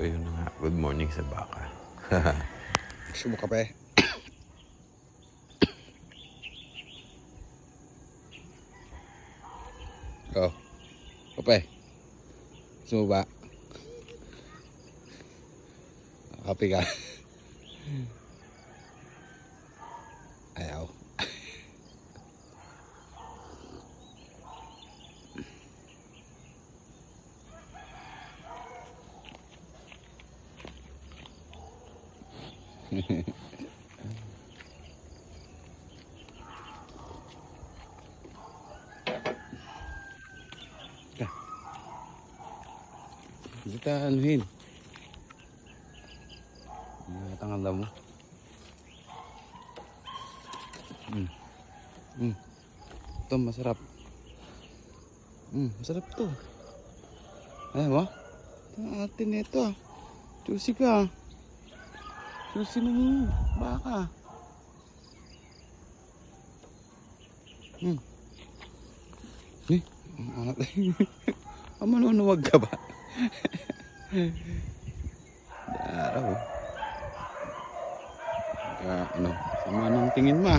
Ayun na nga. Good morning sa baka. Gusto mo kape? Oh, kape. Gusto mo ba? Kape ka. Ayaw. Hindi ka anuhin. Natang alam mo. Ito masarap. Masarap to. Ay mo? Ito atin ito. Juicy ka. Juicy ng baka. Manunuwag ka ba? Araw. Ano, sama ng tingin mo.